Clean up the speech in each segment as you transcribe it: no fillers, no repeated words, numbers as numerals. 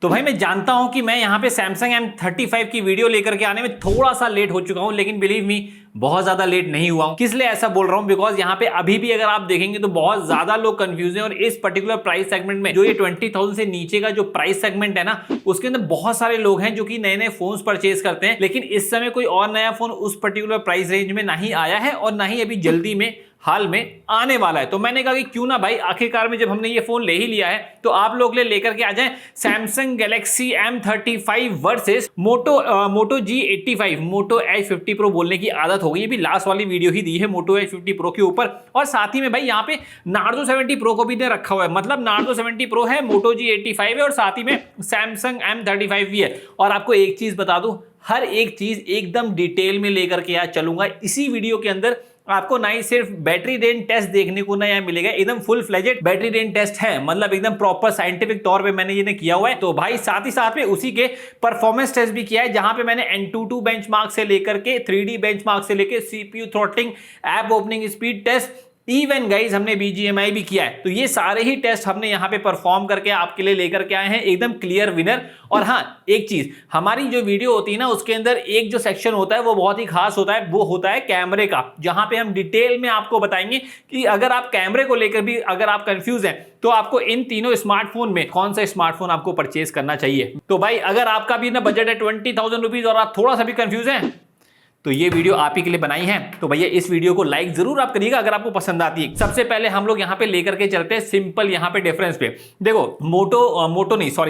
तो भाई मैं जानता हूं कि मैं यहां पे Samsung M35 की वीडियो लेकर के आने में थोड़ा सा लेट हो चुका हूं, लेकिन बिलीव मी बहुत ज्यादा लेट नहीं हुआ हूं। किस लिए ऐसा बोल रहा हूं? बिकॉज यहां पे अभी भी अगर आप देखेंगे तो बहुत ज्यादा लोग कंफ्यूज हैं और इस पर्टिकुलर प्राइस सेगमेंट में जो ये 20,000 से नीचे का जो प्राइस सेगमेंट है ना, उसके अंदर बहुत सारे लोग हैं जो कि नए नए फोन्स परचेज करते हैं, लेकिन इस समय कोई और नया फोन उस पर्टिकुलर प्राइस रेंज में नहीं आया है और ना ही अभी जल्दी में हाल में आने वाला है। तो मैंने कहा कि क्यों ना भाई, आखिरकार में जब हमने ये फोन ले ही लिया है तो आप लोग लेकर के आ जाएं Samsung Galaxy M35 वर्सेस मोटो G85। मोटो H50 Pro बोलने की आदत हो गई, ये भी लास्ट वाली वीडियो ही दी है मोटो H50 Pro के ऊपर। और साथ ही में भाई यहाँ पे Narzo 70 Pro को भी ने रखा हुआ है, मतलब Narzo 70 Pro है, मोटो G85 है और साथ ही में Samsung M35 भी है। और आपको एक चीज बता दूं, हर एक चीज एकदम डिटेल में लेकर के आज चलूंगा इसी वीडियो के अंदर। आपको ना ही सिर्फ बैटरी ड्रेन टेस्ट देखने को ना यहाँ मिलेगा, एकदम full fledged battery drain test है, मतलब एकदम प्रॉपर साइंटिफिक तौर पे मैंने ये किया हुआ है। तो भाई साथ ही साथ में उसी के परफॉर्मेंस टेस्ट भी किया है, जहां पे मैंने Antutu बेंचमार्क से लेकर के 3D बेंचमार्क से लेकर CPU throttling, app opening speed test, even guys हमने BGMI भी किया है। तो ये सारे ही टेस्ट हमने यहाँ पे परफॉर्म करके आपके लिए लेकर के आए हैं, एकदम क्लियर विनर। और हाँ, एक चीज, हमारी जो वीडियो होती है ना, उसके अंदर एक जो सेक्शन होता है वो बहुत ही खास होता है, वो होता है कैमरे का, जहां पे हम डिटेल में आपको बताएंगे कि अगर आप कैमरे को लेकर भी अगर आप कंफ्यूज हैं तो आपको इन तीनों स्मार्टफोन में कौन सा स्मार्टफोन आपको परचेज करना चाहिए। तो भाई अगर आपका भी ना बजट है 20,000 रुपीज और आप थोड़ा सा भी कंफ्यूज हैं तो ये वीडियो आप ही के लिए बनाई है। तो भैया इस वीडियो को लाइक जरूर आप करिएगा अगर आपको पसंद आती है। सबसे पहले हम लोग यहाँ पे लेकर के चलते हैं सिंपल यहाँ पे डिफरेंस पे। देखो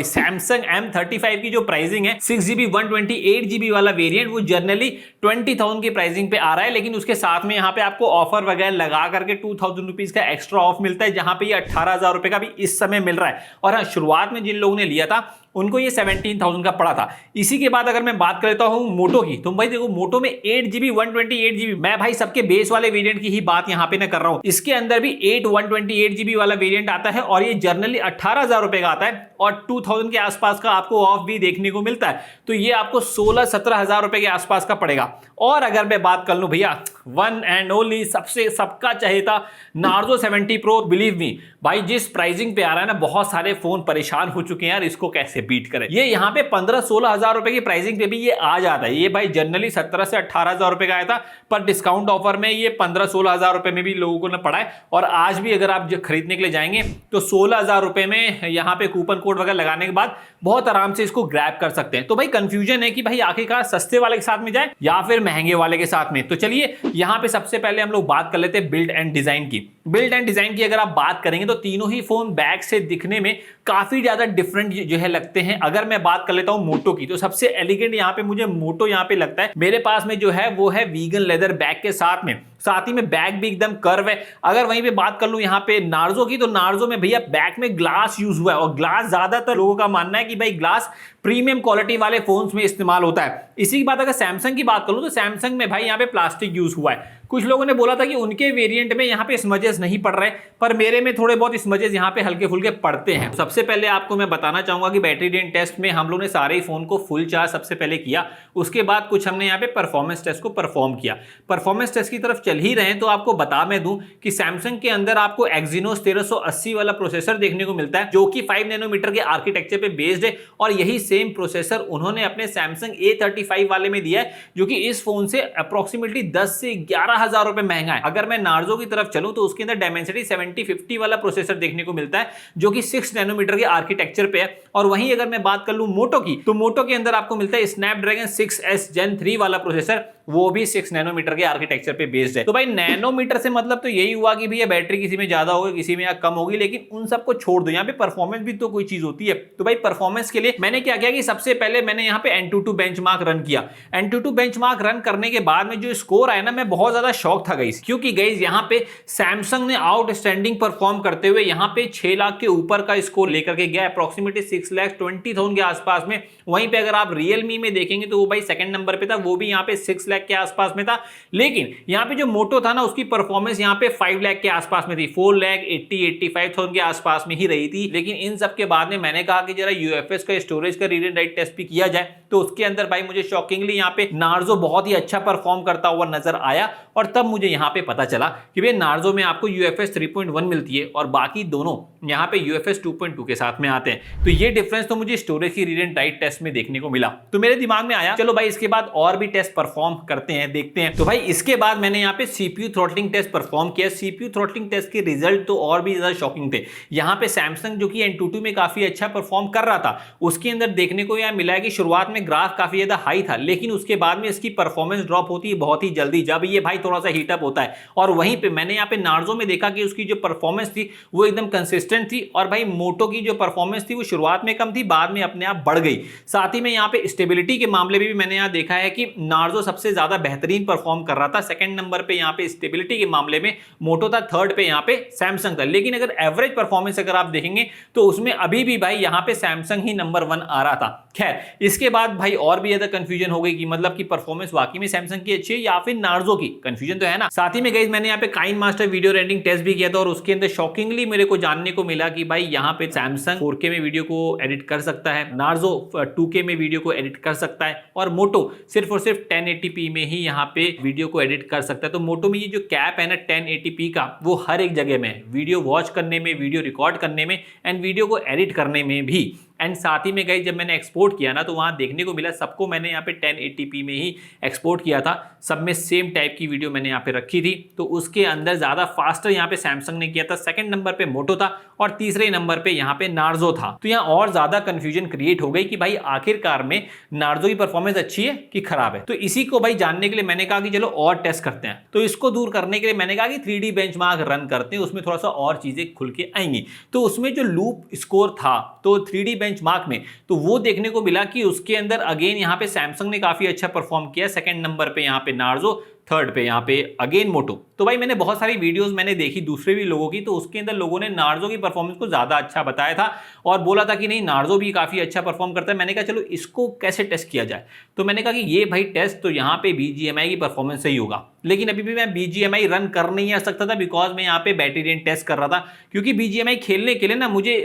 सैमसंग M35 की जो प्राइसिंग है 6GB 128GB वाला वेरिएंट, वो जनरली 20,000 की प्राइसिंग पे आ रहा है, लेकिन उसके साथ में यहाँ पे आपको ऑफर वगैरह लगा करके 2,000 रुपीज का एक्स्ट्रा ऑफ मिलता है, जहां पे ये 18,000 रुपए का भी इस समय मिल रहा है। और हाँ, शुरुआत में जिन लोगों ने लिया था उनको ये 17,000 का पड़ा था। इसी के बाद अगर मैं बात कर लेता हूं मोटो की, तो भाई देखो मोटो में 8GB 128GB, मैं भाई सबके बेस वाले वेरिएंट की ही बात यहां पे ना कर रहा हूं, इसके अंदर भी 128GB वाला वेरिएंट आता है और ये जनरली 18,000 रुपए का आता है और 2,000 के आसपास का आपको ऑफ भी देखने को मिलता है। तो ये आपको 16-17,000 रुपए के आसपास का पड़ेगा। और अगर मैं बात कर लूं भैया वन एंड ओनली सबका चहेता Narzo 70 Pro, बिलीव मी भाई जिस प्राइसिंग पे आ रहा है ना, बहुत सारे फोन परेशान हो चुके हैं यार, इसको कैसे बीट करें। ये यहाँ पे 15-16 हजार रुपए की प्राइसिंग पे भी ये आ जाता है। ये भाई जनरली 17 से 18,000 रुपए का आया था, पर डिस्काउंट ऑफर में ये 15-16 हजार रुपए में भी लोगों को ना पड़ा है। और आज भी अगर आप खरीदने के लिए जाएंगे तो 16,000 रुपए में यहाँ पे कूपन कोड वगैरह लगाने के बाद बहुत आराम से इसको ग्रैब कर सकते हैं। तो भाई कंफ्यूजन है कि भाई आखिरकार सस्ते वाले के साथ में जाए या फिर महंगे वाले के साथ में। तो चलिए यहाँ पे सबसे पहले हम लोग बात कर लेते हैं बिल्ड एंड डिजाइन की। बिल्ड एंड डिजाइन की अगर आप बात करेंगे तो तीनों ही फोन बैक से दिखने में काफी ज्यादा डिफरेंट जो है लगते हैं। अगर मैं बात कर लेता हूं मोटो की, तो सबसे एलिगेंट यहाँ पे मुझे मोटो यहाँ पे लगता है। मेरे पास में जो है वो है वीगन लेदर बैक के साथ ही में बैक भी एकदम कर्व है। अगर वहीं पे बात कर लूं यहाँ पे नार्जो की, तो नार्जो में भैया बैक में ग्लास यूज हुआ है और ग्लास ज्यादातर लोगों का मानना है कि भाई ग्लास प्रीमियम क्वालिटी वाले फोन्स में इस्तेमाल होता है। इसी की बात अगर सैमसंग की बात करूं तो सैमसंग में भाई यहाँ पे प्लास्टिक यूज हुआ है। कुछ लोगों ने बोला था कि उनके वेरिएंट में यहाँ पे स्मजेस नहीं पड़ रहे, पर मेरे में थोड़े बहुत स्मजेस यहाँ पे हल्के फुल्के पड़ते हैं। सबसे पहले आपको मैं बताना चाहूंगा कि बैटरी ड्रेन टेस्ट में हम लोग ने सारे ही फोन को फुल चार्ज सबसे पहले किया, उसके बाद कुछ हमने यहाँ पे परफॉर्मेंस टेस्ट को परफॉर्म किया। परफॉर्मेंस टेस्ट की तरफ चल ही रहे हैं तो आपको बता मैं दूं कि सैमसंग के अंदर आपको एक्सिनोस 1380 वाला प्रोसेसर देखने को मिलता है, जो कि 5 नैनोमीटर के आर्किटेक्चर पे बेस्ड है। और यही सेम प्रोसेसर उन्होंने अपने सैमसंग A35 वाले में दिया है, जो कि इस फोन से अप्रोक्सीमेटली 10 से 11,000 रुपए महंगा है। अगर मैं नार्जो की तरफ चलूं तो उसके अंदर डायमेंसिटी 7050 वाला प्रोसेसर देखने को मिलता है, जो कि 6 नैनोमीटर के आर्किटेक्चर पे है। और वहीं अगर मैं बात कर लूं मोटो की, तो मोटो के अंदर आपको मिलता है स्नैपड्रैगन 6S Gen 3 वाला प्रोसेसर, वो भी 6 नैनोमीटर के आर्किटेक्चर पे बेस्ड है। तो भाई नैनोमीटर से मतलब तो यही हुआ कि भैया बैटरी किसी में ज्यादा होगी, किसी में कम होगी, लेकिन उन सबको छोड़ दो, यहाँ पे परफॉर्मेंस भी तो कोई चीज होती है। तो भाई परफॉर्मेंस के लिए मैंने क्या किया कि सबसे पहले मैंने यहाँ पे Antutu बेंचमार्क रन किया। Antutu बेंचमार्क रन करने के बाद में जो स्कोर आया ना, मैं बहुत ज्यादा शॉक था गाइस, क्योंकि गाइस यहाँ पे सैमसंग ने आउटस्टैंडिंग परफॉर्म करते हुए यहाँ पे 6 लाख के ऊपर का स्कोर लेकर के गया, अप्रोक्सीमेटली 6,20,000 के आसपास में। वहीं पे अगर आप रियलमी में देखेंगे तो वो भाई सेकंड नंबर पे था, वो भी यहाँ पे 6 लाख के आसपास में था। लेकिन यहाँ पे जो मोटो था ना, उसकी परफॉर्मेंस यहाँ पे 5 लाख के आसपास में थी, 4,80,85,000 के आसपास में ही रही थी। लेकिन इन सब के बाद में मैंने कहा कि जरा यूएफएस का स्टोरेज का रीड एंड राइट टेस्ट भी किया जाए। तो उसके अंदर भाई मुझे शॉकिंगली यहाँ पे नार्जो बहुत ही अच्छा परफॉर्म करता हुआ नजर आया और तब मुझे यहाँ पे पता चला कि भाई नार्जो में आपको UFS 3.1 मिलती है और बाकी दोनों यहाँ पे UFS 2.2 के साथ में आते हैं। तो ये डिफरेंस तो मुझे स्टोरेज की रीड एंड राइट टेस्ट में देखने को मिला। तो मेरे दिमाग में आया चलो भाई इसके बाद और भी टेस्ट परफॉर्म करते हैं, देखते हैं। तो भाई इसके बाद मैंने यहाँ पे CPU थ्रॉटलिंग टेस्ट परफॉर्म किया। CPU थ्रॉटलिंग टेस्ट के रिजल्ट तो और भी ज्यादा शॉकिंग थे। यहाँ पे सैमसंग जो कि N22 में काफी अच्छा परफॉर्म कर रहा था, उसके अंदर देखने को यह मिला है कि शुरुआत में ग्राफ काफी ज्यादा हाई था, लेकिन उसके बाद में इसकी परफॉर्मेंस ड्रॉप होती है बहुत ही जल्दी जब ये भाई थोड़ा सा हीटअप होता है। और वहीं पे मैंने यहाँ पे नार्जो में देखा कि उसकी जो परफॉर्मेंस थी वो एकदम कंसिस्टेंट थी और भाई मोटो की जो परफॉर्मेंस थी वो शुरुआत में कम थी, बाद में अपने आप बढ़ गई। साथ ही में यहाँ पे स्टेबिलिटी के मामले में भी मैंने यहाँ देखा है कि नार्जो सबसे ज्यादा बेहतरीन परफॉर्म कर रहा था। सेकंड नंबर पे यहाँ पे स्टेबिलिटी के मामले में मोटो था, थर्ड पे यहाँ पे सैमसंग था। लेकिन अगर एवरेज परफॉर्मेंस अगर आप देखेंगे तो उसमें अभी भी भाई यहाँ पे सैमसंग ही नंबर 1 आ रहा था। खैर इसके बाद भाई और भी ज्यादा कंफ्यूजन हो गई कि मतलब कि परफॉर्मेंस वाकई में सैमसंग की अच्छी है या फिर नार्जो की, कंफ्यूजन तो है ना। साथ ही में गाइस मैंने यहाँ पे काइनमास्टर वीडियो रेंडरिंग टेस्ट भी किया था और उसके अंदर शॉकिंगली मेरे को जानने को मिला कि भाई यहाँ पे सैमसंग 4K में वीडियो को एडिट कर सकता है, नार्जो 2K में वीडियो को एडिट कर सकता है और मोटो सिर्फ और सिर्फ 1080p में ही यहाँ पे वीडियो को एडिट कर सकता है। तो मोटो में ये जो कैप है ना 1080p का, वो हर एक जगह में, वीडियो वॉच करने में, वीडियो रिकॉर्ड करने में एंड वीडियो को एडिट करने में भी। एंड साथ ही में गाइस जब मैंने एक्सपोर्ट किया ना तो वहां देखने को मिला सबको मैंने यहाँ पे 1080p में ही एक्सपोर्ट किया था, सब में सेम टाइप की वीडियो मैंने यहाँ पे रखी थी। तो उसके अंदर ज्यादा फास्टर यहाँ पे सैमसंग ने किया था, सेकंड नंबर पे मोटो था और तीसरे नंबर पे यहाँ पे नार्जो था। तो यहाँ और ज्यादा कंफ्यूजन क्रिएट हो गई कि भाई आखिरकार में नार्जो की परफॉर्मेंस अच्छी है कि खराब है। तो इसी को भाई जानने के लिए मैंने कहा कि चलो और टेस्ट करते हैं। तो इसको दूर करने के लिए मैंने कहा कि 3D बेंचमार्क रन करते हैं, उसमें थोड़ा सा और चीजें खुल के आएंगी। तो उसमें जो लूप स्कोर था तो 3D बेंचमार्क में, तो वो देखने को मिला कि उसके अंदर अगेन यहाँ पे सैमसंग ने काफी अच्छा परफॉर्म किया, सेकंड नंबर पे यहाँ पे नार्जो, थर्ड पे यहाँ पे अगेन मोटो। तो भाई मैंने बहुत सारी वीडियोस मैंने देखी दूसरे भी लोगों की, तो उसके अंदर लोगों ने नार्जो की परफॉर्मेंस को ज्यादा अच्छा बताया था और बोला था कि नहीं नार्जो भी काफी अच्छा परफॉर्म करता है। मैंने कहा चलो इसको कैसे टेस्ट किया जाए, तो मैंने कहा कि ये भाई टेस्ट तो यहाँ पे BGMI की परफॉर्मेंस से ही होगा। लेकिन अभी भी मैं BGMI रन कर नहीं आ सकता था बिकॉज मैं यहाँ पे बैटरी रेंज टेस्ट कर रहा था, क्योंकि BGMI खेलने के लिए ना मुझे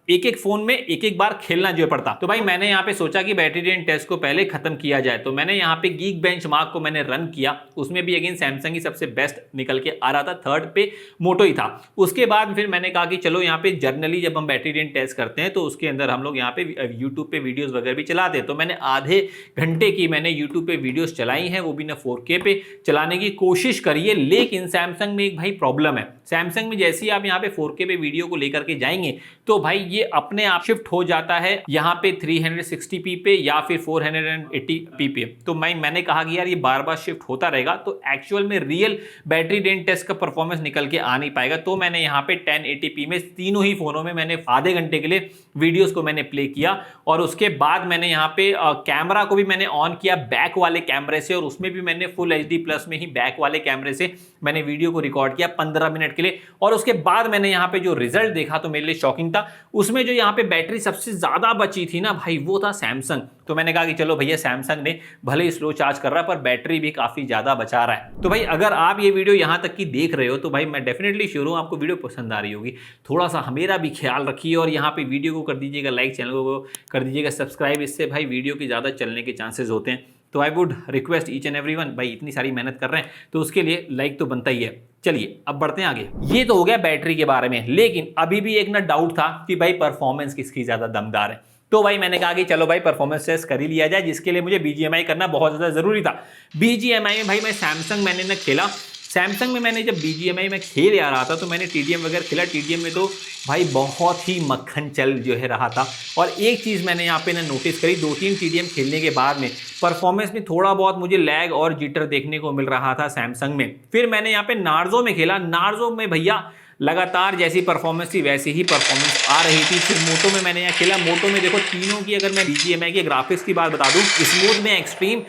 एक एक फोन में एक एक बार खेलना जो पड़ता। तो भाई मैंने यहाँ पे सोचा कि बैटरी रेंज टेस्ट को पहले खत्म किया जाए, तो मैंने यहाँ पे गीक बेंचमार्क को मैंने रन किया, उसमें भी अगेन सैमसंग ही सबसे बेस्ट निकल के आ रहा था, थर्ड पे मोटो ही था। उसके बाद फिर मैंने कहा कि चलो यहाँ पे जर्नली जब हम बैटरी रेंज टेस्ट करते हैं तो उसके अंदर हम लोग यहाँ पे यूट्यूब पे वीडियोस वगैरह भी चलाते हैं। तो मैंने आधे घंटे की मैंने यूट्यूब पे वीडियोस चलाई हैं, वो भी ना 4K पे चलाने की कोशिश करिए। लेकिन सैमसंग में एक भाई प्रॉब्लम है, सैमसंग में जैसे ही आप यहाँ पे 4K पे वीडियो को लेकर के जाएंगे तो भाई ये अपने आप शिफ्ट हो जाता है यहाँ पे 360p पे या फिर 480p पे। तो मैंने कहा कि यार ये बार बार शिफ्ट होता रहेगा तो एक्चुअल में रियल बैटरी रेंज टेस्ट का परफॉर्मेंस निकल के आ नहीं पाएगा। तो मैंने यहाँ पे 1080p में तीनों ही फोनों में मैंने आधे घंटे के लिए वीडियोस को मैंने प्ले किया और उसके बाद मैंने यहाँ पे कैमरा को भी मैंने ऑन किया बैक वाले कैमरे से, और उसमें भी मैंने फुल HD+ में ही बैक वाले कैमरे से मैंने वीडियो को रिकॉर्ड किया 15 मिनट के लिए। और उसके बाद मैंने यहाँ पे जो रिजल्ट देखा तो मेरे लिए शॉकिंग था। उसमें जो यहाँ पे बैटरी सबसे ज्यादा बची थी ना भाई वो था सैमसंग। तो मैंने कहा कि चलो भैया सैमसंग ने भले ही स्लो चार्ज कर रहा है पर बैटरी भी काफी ज्यादा बचा रहा है। तो भाई अगर आप ये वीडियो यहाँ तक की देख रहे हो तो भाई मैं डेफिनेटली श्योर हूँ आपको वीडियो पसंद आ रही होगी। थोड़ा सा मेरा भी ख्याल रखिए और यहाँ पे वीडियो को कर दीजिएगा लाइक, चैनल को कर दीजिएगा सब्सक्राइब, इससे भाई वीडियो की ज्यादा चलने के चांसेस होते हैं। तो I would request each and everyone, भाई इतनी सारी मेहनत कर रहे हैं तो उसके लिए लाइक तो बनता ही है। चलिए अब बढ़ते हैं आगे। ये तो हो गया बैटरी के बारे में, लेकिन अभी भी एक ना डाउट था कि भाई परफॉर्मेंस किसकी ज्यादा दमदार है। तो भाई मैंने कहा कि चलो भाई परफॉर्मेंस टेस्ट कर ही लिया जाए, जिसके लिए मुझे BGMI करना बहुत ज्यादा जरूरी था। BGMI में भाई मैं सैमसंग मैंने ना खेला, सैमसंग में मैंने जब BGMI में खेल आ रहा था तो मैंने TDM वगैरह खेला। TDM में तो भाई बहुत ही मक्खन चल जो है रहा था। और एक चीज़ मैंने यहाँ पे ना नोटिस करी, 2-3 TDM खेलने के बाद में परफॉर्मेंस में थोड़ा बहुत मुझे लैग और जिटर देखने को मिल रहा था सैमसंग में। फिर मैंने यहाँ पे नार्जो में खेला, नार्जो में भैया लगातार जैसी परफॉर्मेंस थी वैसी ही परफॉर्मेंस आ रही थी। फिर मोटो में मैंने यहाँ खेला, मोटो में देखो तीनों की अगर मैं BGMI के ग्राफिक्स की बात बता दूं, स्मूथ में एक्सट्रीम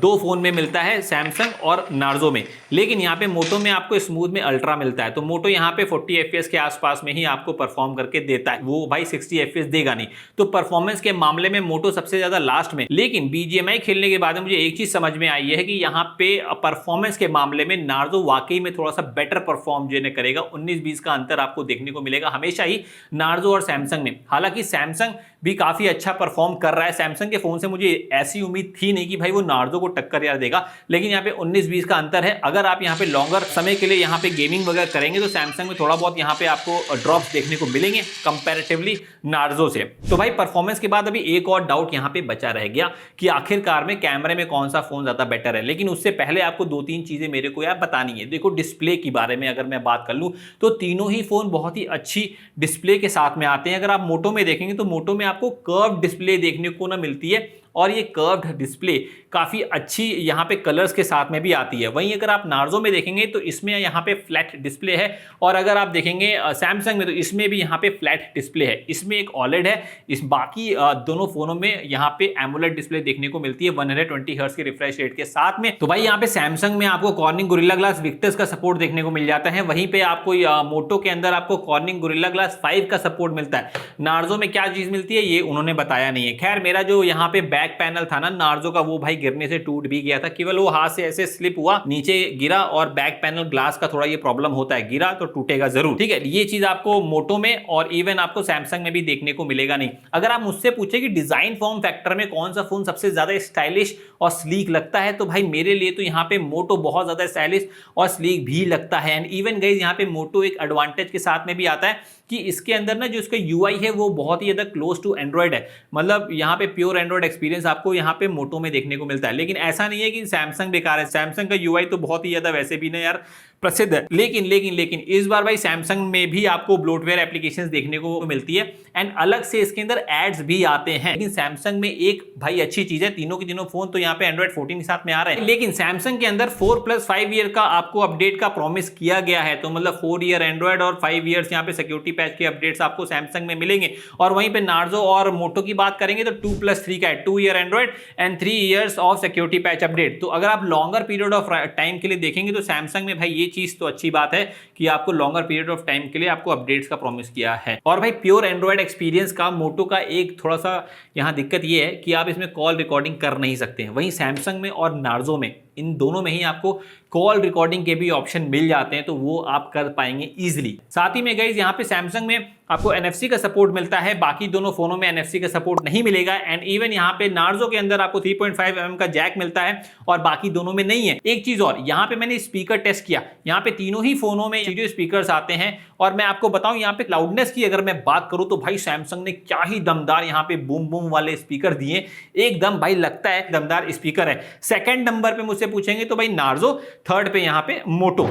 2 फोन में मिलता है सैमसंग और नार्जो में, लेकिन यहाँ पे मोटो में आपको स्मूथ में अल्ट्रा मिलता है। तो मोटो यहाँ पे 40 FPS के आसपास में ही आपको परफॉर्म करके देता है, वो भाई 60 FPS देगा नहीं। तो परफॉर्मेंस के मामले में मोटो सबसे ज्यादा लास्ट में। लेकिन BGMI खेलने के बाद मुझे एक चीज समझ में आई है कि यहाँ पे परफॉर्मेंस के मामले में नार्जो वाकई में थोड़ा सा बेटर परफॉर्म जो करेगा। 19-20 का अंतर आपको देखने को मिलेगा हमेशा ही नार्जो और सैमसंग में। हालांकि सैमसंग भी काफी अच्छा परफॉर्म कर रहा है। सैमसंग के फोन से मुझे ऐसी उम्मीद थी नहीं कि भाई वो नार्जो को टक्कर यार देगा, लेकिन यहाँ पे 19-20 का अंतर है। अगर आप यहाँ पे लॉन्गर समय के लिए यहाँ पे गेमिंग वगैरह करेंगे तो सैमसंग में थोड़ा बहुत यहाँ पे आपको ड्रॉप्स देखने को मिलेंगे कंपैरेटिवली नार्जो से। तो भाई परफॉर्मेंस के बाद अभी एक और डाउट यहाँ पे बचा रह गया कि आखिरकार में कैमरे में कौन सा फोन ज्यादा बेटर है, लेकिन उससे पहले आपको 2-3 चीजें मेरे को यार बतानी है। देखो डिस्प्ले के बारे में अगर मैं बात कर लूं तो तीनों ही फोन बहुत ही अच्छी डिस्प्ले के साथ में आते हैं। अगर आप मोटो में देखेंगे तो मोटो में आपको कर्व डिस्प्ले देखने को ना मिलती है, और ये कर्व्ड डिस्प्ले काफी अच्छी यहाँ पे कलर्स के साथ में भी आती है। वहीं अगर आप नार्जो में देखेंगे तो इसमें यहाँ पे फ्लैट डिस्प्ले है, और अगर आप देखेंगे सैमसंग में तो इसमें भी यहाँ पे फ्लैट डिस्प्ले है। इसमें एक OLED है, इस बाकी दोनों फोनों में यहाँ पे एमोलेड डिस्प्ले देखने को मिलती है 120 हर्ट्ज के रिफ्रेश रेट के साथ में। तो भाई यहाँ पे सैमसंग में आपको कॉर्निंग गोरिल्ला ग्लास विक्टर्स का सपोर्ट देखने को मिल जाता है, वहीं पे आपको मोटो के अंदर आपको कॉर्निंग गोरिल्ला ग्लास 5 का सपोर्ट मिलता है। नार्जो में क्या चीज मिलती है ये उन्होंने बताया नहीं है। खैर मेरा जो यहाँ पे बैक पैनल था ना नार्जो का, वो भाई गिरने से टूट भी गया था, केवल वो हाथ से ऐसे स्लिप हुआ, नीचे गिरा, और बैक पैनल ग्लास का थोड़ा ये प्रॉब्लम होता है, गिरा तो टूटेगा जरूर, ठीक है। ये चीज आपको मोटो में और इवन आपको सैमसंग में भी देखने को मिलेगा नहीं। अगर आप मुझसे पूछे कि डिजाइन फॉर्म फैक्टर में कौन सा फोन सबसे ज्यादा स्टाइलिश और स्लीक लगता है, तो भाई मेरे लिए तो यहाँ पे मोटो बहुत ज्यादा स्टाइलिश और स्लीक भी लगता है। एंड इवन गाइस यहाँ पे मोटो एक एडवांटेज के साथ में भी आता है कि इसके अंदर ना जो इसका UI है वो बहुत ही ज्यादा क्लोज टू एंड्रॉइड है, मतलब यहाँ पे प्योर एंड्रॉइड एक्सपीरियंस आपको यहाँ पे मोटो में देखने को मिलता है। लेकिन ऐसा नहीं है कि सैमसंग बेकार है, सैमसंग का UI तो बहुत ही ज्यादा वैसे भी ना यार प्रसिद्ध है, लेकिन इस बार भाई सैमसंग में भी आपको ब्लोटवेयर एप्लीकेशंस देखने को मिलती है, एंड अलग से इसके अंदर एड्स भी आते हैं। लेकिन सैमसंग में एक भाई अच्छी चीज है, तीनों के तीनों फोन तो यहाँ पे एंड्रॉइड 14 के साथ में आ रहे हैं, लेकिन सैमसंग के अंदर 4+5 ईयर का आपको अपडेट का प्रॉमिस किया गया है। तो मतलब 4 ईयर एंड्रॉइड और 5 ईयर्स यहाँ पे सिक्योरिटी पैच के अपडेट्स आपको सैमसंग में मिलेंगे। और वहीं पे नार्जो और मोटो की बात करेंगे तो 2+3 का है, 2 year Android and 3 years of security patch update. तो अगर आप लॉन्गर पीरियड ऑफ टाइम के लिए देखेंगे तो सैमसंग में भाई ये चीज तो अच्छी बात है कि आपको लॉन्गर पीरियड ऑफ टाइम के लिए आपको अपडेट्स का प्रॉमिस किया है। और भाई प्योर एंड्रॉइड एक्सपीरियंस का मोटो का एक थोड़ा सा यहाँ दिक्कत ये है कि आप इसमें कॉल रिकॉर्डिंग कर नहीं सकते हैं। वहीं सैमसंग में और नार्जो में, इन दोनों में ही आपको कॉल रिकॉर्डिंग के भी ऑप्शन मिल जाते हैं, तो वो आप कर पाएंगे इजीली। साथ ही में गाइस यहाँ पे सैमसंग में आपको NFC का सपोर्ट मिलता है, बाकी दोनों फोनों में NFC का सपोर्ट नहीं मिलेगा। एंड इवन यहाँ पे नार्जो के अंदर आपको 3.5 mm का जैक मिलता है और बाकी दोनों में नहीं है। एक चीज और, यहाँ पे मैंने स्पीकर टेस्ट किया, यहाँ पे तीनों ही फोनों में स्टीरियो स्पीकर्स आते हैं। और मैं आपको बताऊं यहाँ पे लाउडनेस की अगर मैं बात करूं तो भाई सैमसंग ने क्या ही दमदार यहाँ पे बूम बूम वाले स्पीकर दिए, एकदम भाई लगता है दमदार स्पीकर है। सेकंड नंबर पे मुझसे पूछेंगे तो भाई नार्जो, थर्ड पे यहाँ पे मोटो।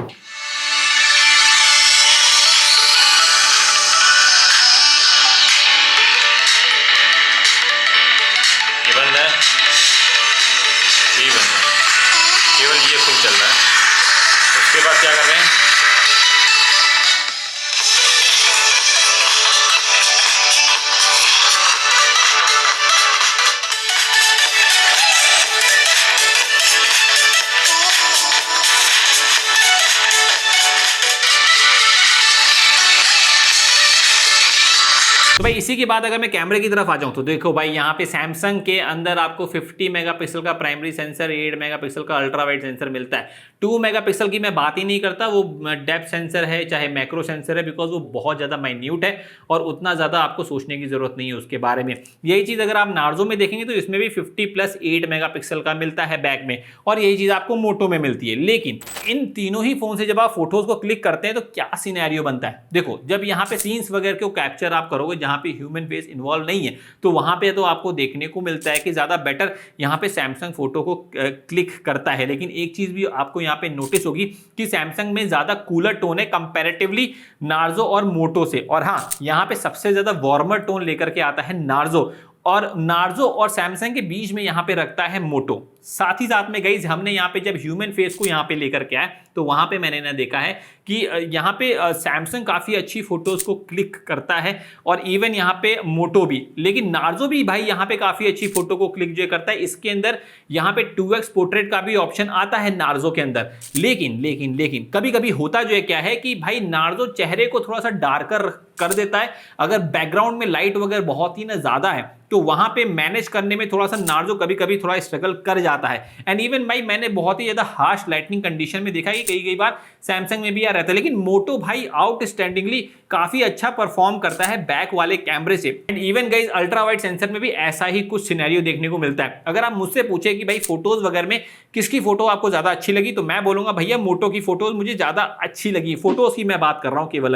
ये बंद है, ये बंद है, केवल ये फुल चल रहा है। उसके बाद क्या कर रहे हैं, तो भाई इसी के बाद अगर मैं कैमरे की तरफ आ जाऊं तो देखो भाई यहाँ पे सैमसंग के अंदर आपको 50 मेगापिक्सल का प्राइमरी सेंसर, 8 मेगापिक्सल का अल्ट्रा वाइड सेंसर मिलता है। 2 मेगापिक्सल की मैं बात ही नहीं करता, वो डेप्थ सेंसर है चाहे मैक्रो सेंसर है, बिकॉज वो बहुत ज़्यादा माइन्यूट है और उतना ज़्यादा आपको सोचने की जरूरत नहीं है उसके बारे में। यही चीज़ अगर आप नार्जो में देखेंगे तो इसमें भी 50+8 मेगापिक्सल का मिलता है बैक में, और यही चीज़ आपको मोटो में मिलती है। लेकिन इन तीनों ही फोन से जब आप फोटोज को क्लिक करते हैं तो क्या सिनेरियो बनता है, देखो जब यहाँ पे सीन्स वगैरह को कैप्चर आप करोगे जहाँ पे ह्यूमन फेस इन्वॉल्व नहीं है, तो वहां पे तो आपको देखने को मिलता है कि ज्यादा बेटर यहाँ पे सैमसंग फोटो को क्लिक करता है। लेकिन एक चीज भी आपको यहाँ पे नोटिस होगी कि सैमसंग में ज्यादा कूलर टोन है कंपैरेटिवली नार्जो और मोटो से। और हाँ, यहाँ पे सबसे ज्यादा वार्मर टोन लेकर के आता है नार्जो, और नार्जो और सैमसंग के बीच में यहाँ पे रखता है मोटो। साथ ही साथ में गाइस हमने यहाँ पे जब ह्यूमन फेस को यहाँ पे लेकर के आए तो वहां पे मैंने ना देखा है कि यहाँ पे सैमसंग काफी अच्छी फोटोज को क्लिक करता है, और इवन यहाँ पे मोटो भी, लेकिन नार्जो भी भाई यहाँ पे काफी अच्छी फोटो को क्लिक जो करता है। इसके अंदर यहाँ पे 2x पोर्ट्रेट का भी ऑप्शन आता है नार्जो के अंदर। लेकिन कभी कभी होता जो है क्या है कि भाई नार्जो चेहरे को थोड़ा सा डार्कर कर देता है। अगर बैकग्राउंड में लाइट वगैरह बहुत ही ना ज्यादा है तो वहां पे मैनेज करने में थोड़ा सा नार्जो कभी कभी थोड़ा स्ट्रगल कर जाता है। एंड इवन भाई मैंने बहुत ही ज्यादा हार्श लाइटनिंग कंडीशन में देखा कि कई बार सैमसंग में भी आ रहता है, लेकिन मोटो भाई आउटस्टैंडिंगली काफी अच्छा परफॉर्म करता है बैक वाले कैमरे से। And even guys ultra wide sensor में भी ऐसा ही कुछ सिनेरियो देखने को मिलता है। अगर आप मुझसे पूछे कि भाई फोटोज वगैरह में किसकी फोटो आपको ज्यादा अच्छी लगी, तो मैं बोलूंगा भैया मोटो की फोटोज मुझे ज्यादा अच्छी लगी। फोटोज की मैं बात कर रहा हूं केवल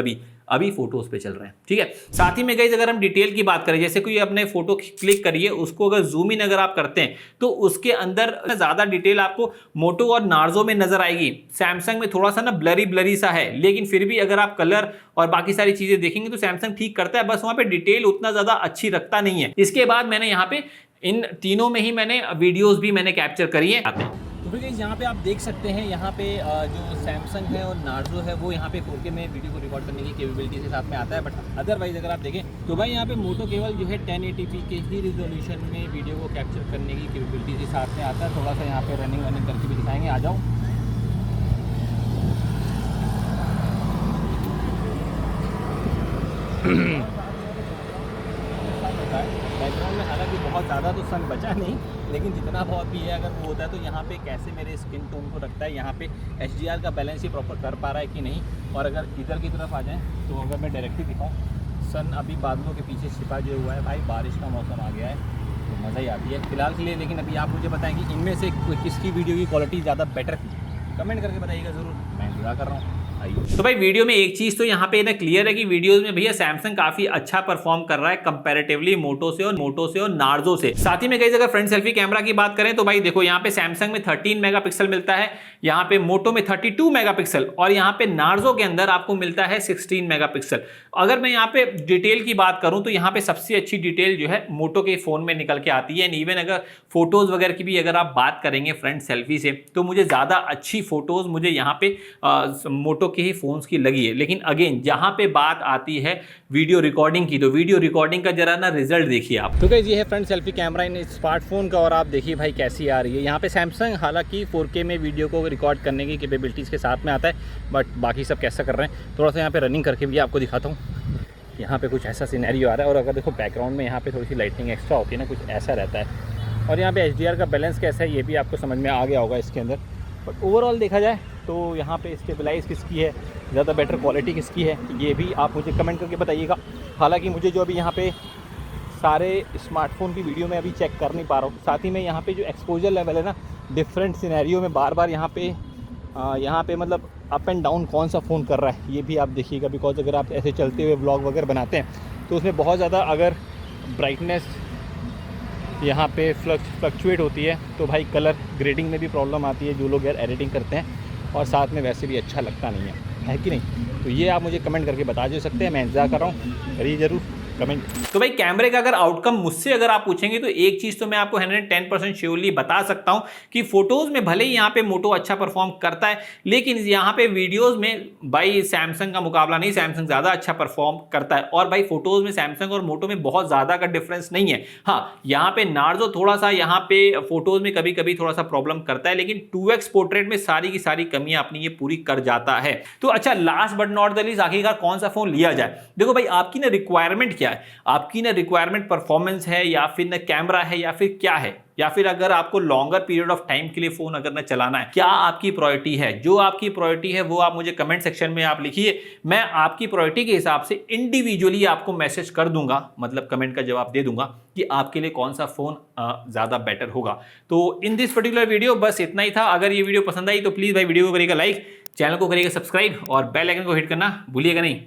अभी फोटोज पे चल रहे हैं, ठीक है। साथ ही में गाइस अगर हम डिटेल की बात करें, जैसे कोई अपने फोटो क्लिक करिए, उसको अगर जूम इन अगर आप करते हैं तो उसके अंदर ज्यादा डिटेल आपको मोटो और नार्जो में नजर आएगी। सैमसंग में थोड़ा सा ना ब्लरी सा है, लेकिन फिर भी अगर आप कलर और बाकी सारी चीजें देखेंगे तो सैमसंग ठीक करता है, बस वहां पे डिटेल उतना ज्यादा अच्छी रखता नहीं है। इसके बाद मैंने यहाँ पे इन तीनों में ही मैंने वीडियोस भी मैंने कैप्चर करी है। तो फिर यहाँ पे आप देख सकते हैं, यहाँ पे जो सैमसंग है और नार्जो है वो यहाँ पे 4K में वीडियो को रिकॉर्ड करने की कैपेबिलिटी के साथ में आता है। बट अदरवाइज अगर आप देखें तो भाई यहाँ पे मोटो केवल जो है 1080p के ही रिजोल्यूशन में वीडियो को कैप्चर करने की कैपेबिलिटी के साथ में आता है। थोड़ा सा यहाँ पे रनिंग करके भी दिखाएंगे, आ जाओ। बैकग्राउंड में हालांकि बहुत ज़्यादा तो सन बचा नहीं, लेकिन जितना बहुत भी है अगर वो होता है तो यहाँ पे कैसे मेरे स्किन टोन को रखता है, यहाँ पे HDR का बैलेंस ही प्रॉपर कर पा रहा है कि नहीं। और अगर इधर की तरफ आ जाएं तो अगर मैं डायरेक्टली दिखाऊँ, सन अभी बादलों के पीछे छिपा जो हुआ है भाई, बारिश का मौसम आ गया है तो मज़ा ही आती है फिलहाल के लिए। लेकिन अभी आप मुझे बताएं कि इनमें से किसकी वीडियो की क्वालिटी ज़्यादा बेटर थी, कमेंट करके बताइएगा ज़रूर, मैं इंतजार कर रहा हूँ। तो भाई वीडियो में एक चीज तो यहाँ पे ना क्लियर है कि वीडियोस में भैया सैमसंग काफी अच्छा परफॉर्म कर रहा है कंपैरेटिवली मोटो से और नार्जो से। साथ ही में गाइस अगर फ्रंट सेल्फी कैमरा की बात करें तो भाई देखो यहाँ पे सैमसंग में 13 मेगापिक्सल मिलता है, यहाँ पे मोटो में 32 मेगापिक्सल और यहाँ पे नार्जो के अंदर आपको मिलता है 16 मेगापिक्सल। अगर मैं यहाँ पे डिटेल की बात करूं तो यहाँ पे सबसे अच्छी डिटेल जो है मोटो के फोन में निकल के आती है। एंड इवन अगर फोटोज वगैरह की भी अगर आप बात करेंगे फ्रंट सेल्फी से तो मुझे ज्यादा अच्छी फोटोज मुझे यहाँ पे मोटो के ही फोन्स की लगी है। लेकिन अगेन जहां पे बात आती है वीडियो रिकॉर्डिंग की, तो वीडियो रिकॉर्डिंग का जरा ना रिजल्ट देखिए आप। तो गाइस ये है फ्रंट सेल्फी कैमरा इन स्मार्टफोन का और आप देखिए भाई कैसी आ रही है। यहाँ पे सैमसंग हालांकि 4K में वीडियो को रिकॉर्ड करने की कैपेबिलिटीज़ के साथ में आता है, बट बाकी सब कैसा कर रहे हैं थोड़ा सा यहाँ पे रनिंग करके भी आपको दिखाता हूँ। यहाँ पे कुछ ऐसा सिनेरियो आ रहा है और अगर देखो बैकग्राउंड में यहाँ पे थोड़ी सी लाइटिंग एक्स्ट्रा होती है ना, कुछ ऐसा रहता है। और यहाँ पे HDR का बैलेंस कैसा है ये भी आपको समझ में आ गया होगा इसके अंदर। बट ओवरऑल देखा जाए तो यहाँ पे स्टेबलाइज किसकी है, ज़्यादा बेटर क्वालिटी किसकी है, ये भी आप मुझे कमेंट करके बताइएगा। हालांकि मुझे जो अभी यहाँ पे सारे स्मार्टफोन की वीडियो में अभी चेक कर नहीं पा रहा हूँ। साथ ही में यहाँ पे जो एक्सपोजर लेवल है ना डिफरेंट सिनेरियो में बार बार यहाँ पे मतलब अप एंड डाउन कौन सा फ़ोन कर रहा है ये भी आप देखिएगा। बिकॉज अगर आप ऐसे चलते हुए व्लॉग वगैरह बनाते हैं तो उसमें बहुत ज़्यादा अगर ब्राइटनेस यहाँ पे फ्लक्चुएट होती है तो भाई कलर ग्रेडिंग में भी प्रॉब्लम आती है जो लोग यार एडिटिंग करते हैं, और साथ में वैसे भी अच्छा लगता नहीं है कि नहीं। तो ये आप मुझे कमेंट करके बता दे सकते हैं, मैं इंतजार कर रहा हूँ, करिए जरूर कमेंट। तो भाई कैमरे का अगर आउटकम मुझसे अगर आप पूछेंगे तो एक चीज तो मैं आपको 110% श्योरली बता सकता हूं कि फोटोज में भले ही यहाँ पे मोटो अच्छा परफॉर्म करता है, लेकिन यहाँ पे वीडियोस में भाई सैमसंग का मुकाबला नहीं, सैमसंग ज्यादा अच्छा परफॉर्म करता है। और भाई फोटोज में सैमसंग और मोटो में बहुत ज्यादा का डिफरेंस नहीं है। हाँ यहाँ पे नार्जो थोड़ा सा यहाँ पे फोटोज में कभी कभी थोड़ा सा प्रॉब्लम करता है, लेकिन 2x पोर्ट्रेट में सारी की सारी कमियां अपनी ये पूरी कर जाता है। तो अच्छा last but not the least आखिरकार कौन सा फोन लिया जाए। देखो भाई आपकी ना रिक्वायरमेंट क्या है, आपकी ना रिक्वायरमेंट परफॉर्मेंस है या फिर ना कैमरा है या फिर क्या है, या फिर अगर आपको लॉन्गर पीरियड ऑफ टाइम के लिए फोन अगर ना चलाना है, क्या आपकी प्रायोरिटी है। जो आपकी प्रायोरिटी है वो आप मुझे कमेंट सेक्शन में आप लिखिए, मैं आपकी प्रायोरिटी के हिसाब से इंडिविजुअली आपको मैसेज कर दूंगा, मतलब कमेंट का जवाब दे दूंगा कि आपके लिए कौन सा फोन ज्यादा बेटर होगा। तो इन दिस पर्टिकुलर वीडियो बस इतना ही था। अगर ये वीडियो पसंद आई तो प्लीज भाई वीडियो को करिएगा लाइक, चैनल को करिएगा सब्सक्राइब और बेल आइकन को हिट करना भूलिएगा नहीं।